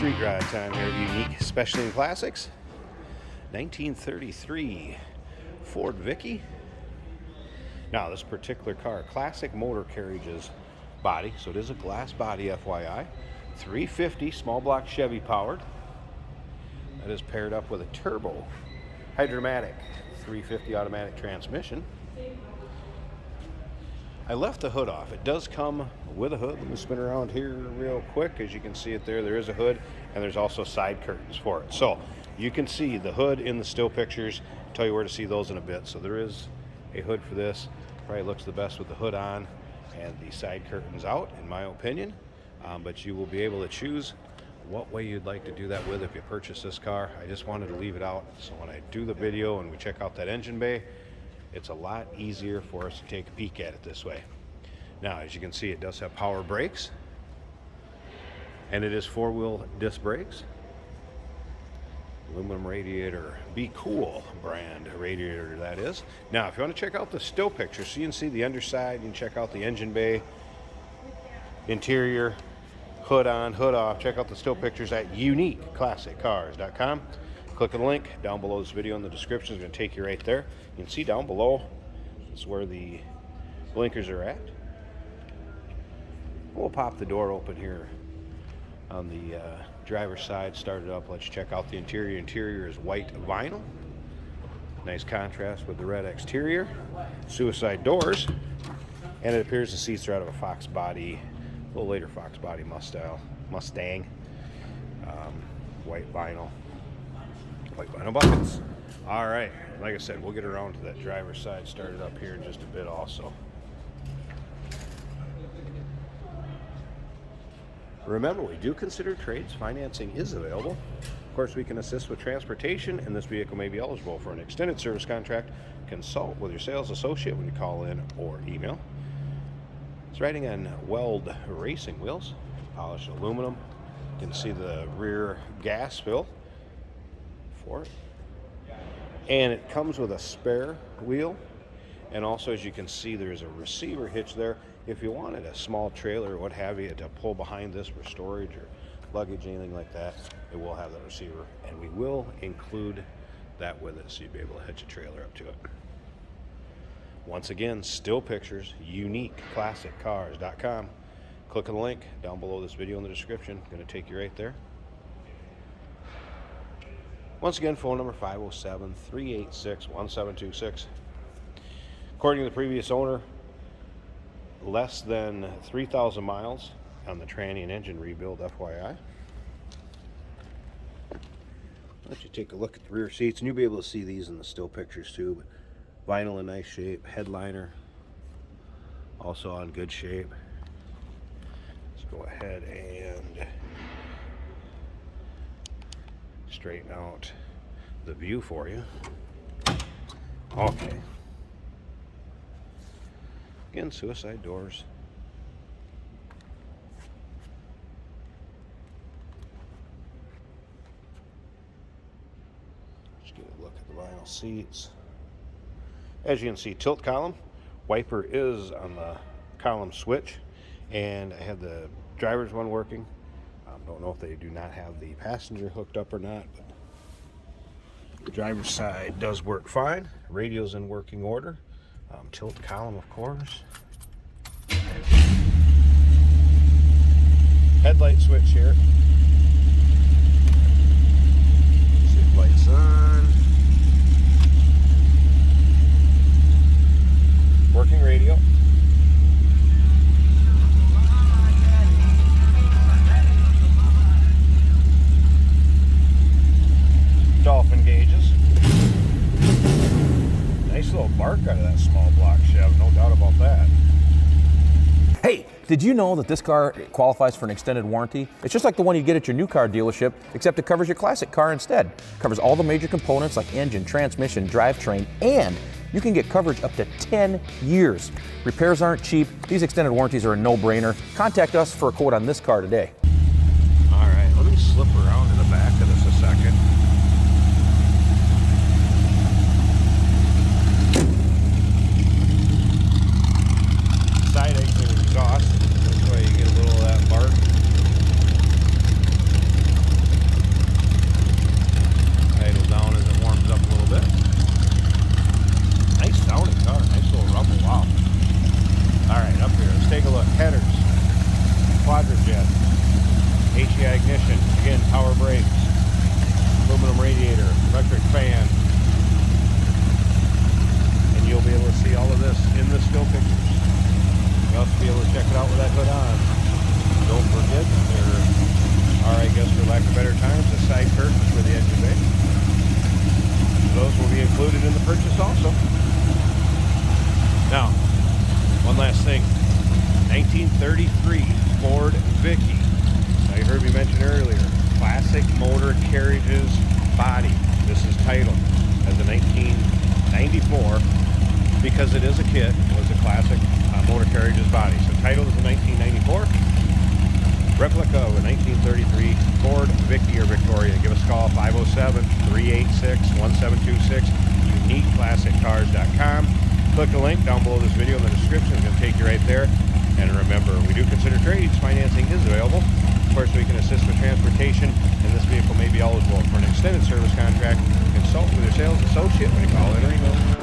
Street ride time here at Unique Specialty and Classics. 1933 Ford Vicky. Now this particular car, classic motor carriages body, so it is a glass body, FYI. 350 small block Chevy powered. That is paired up with a turbo Hydromatic 350 automatic transmission. I left the hood off. It does come with a hood. Let me spin around here real quick. As you can see it there, there is a hood, and there's also side curtains for it. So you can see the hood in the still pictures. I'll tell you where to see those in a bit. So there is a hood for this. Probably looks the best with the hood on and the side curtains out, in my opinion. But you will be able to choose what way you'd like to do that with if you purchase this car. I just wanted to leave it out, so when I do the video and we check out that engine bay, it's a lot easier for us to take a peek at it this way. Now, as you can see, it does have power brakes, and it is four-wheel disc brakes. Aluminum radiator, Be Cool brand radiator, that is. Now, if you want to check out the still picture, so you can see the underside, you can check out the engine bay, interior, hood on, hood off. Check out the still pictures at uniqueclassiccars.com. Click on the link down below this video in the description. It's going to take you right there. You can see down below is where the blinkers are at. We'll pop the door open here on the driver's side. Start it up. Let's check out the interior. Interior is white vinyl. Nice contrast with the red exterior. Suicide doors. And it appears the seats are out of a Fox body, a little later Fox body Mustang. White vinyl. White vinyl buckets. All right, like I said, we'll get around to that driver's side started up here in just a bit also. Remember, we do consider trades. Financing is available. Of course, we can assist with transportation, and this vehicle may be eligible for an extended service contract. Consult with your sales associate when you call in or email. It's riding on Weld racing wheels, polished aluminum. You can see the rear gas fill for it. And it comes with a spare wheel, and also, as you can see, there's a receiver hitch there. If you wanted a small trailer or what have you to pull behind this for storage or luggage, anything like that, it will have that receiver, and we will include that with it, so you'll be able to hitch a trailer up to it. Once again, still pictures, uniqueclassiccars.com. Click on the link down below this video in the description. Going to take you right there. Once again, phone number 507-386-1726. According to the previous owner, less than 3,000 miles on the tranny and engine rebuild, FYI. Let you take a look at the rear seats, and you'll be able to see these in the still pictures too. But vinyl in nice shape. Headliner also on good shape. Let's go ahead and straighten out the view for you. Okay. Again, suicide doors. Just get a look at the vinyl seats. As you can see, tilt column. Wiper is on the column switch, and I have the driver's one working. Don't know if they do not have the passenger hooked up or not, but the driver's side does work fine. Radio's in working order. Tilt column, of course. Headlight switch here. See the lights on. Working radio. Dolphin gauges. Nice little bark out of that small block Chev, no doubt about that. Hey, did you know that this car qualifies for an extended warranty? It's just like the one you get at your new car dealership, except it covers your classic car instead. It covers all the major components like engine, transmission, drivetrain, and you can get coverage up to 10 years. Repairs aren't cheap. These extended warranties are a no-brainer. Contact us for a quote on this car today. All right, let me slip around to the back of this a second. Side exit exhaust. That's why you get a little of that bark. HCI ignition, again, power brakes, aluminum radiator, electric fan. And you'll be able to see all of this in the still pictures. You'll also be able to check it out with that hood on. Don't forget, there are, I guess for lack of better terms, a side curtains for the engine bay. Those will be included in the purchase also. Now, one last thing. 1933 Ford Vicky. Now you heard me mention earlier, classic motor carriages body. This is titled as a 1994 because it is a kit. It was a classic motor carriages body. So titled as a 1994 replica of a 1933 Ford Vicky or Victoria. Give us a call, 507-386-1726, uniqueclassiccars.com. Click the link down below this video in the description. It's going to take you right there. And remember, we do consider trades. Financing is available. Of course, we can assist with transportation, and this vehicle may be eligible for an extended service contract. Consult with your sales associate when you call in or email.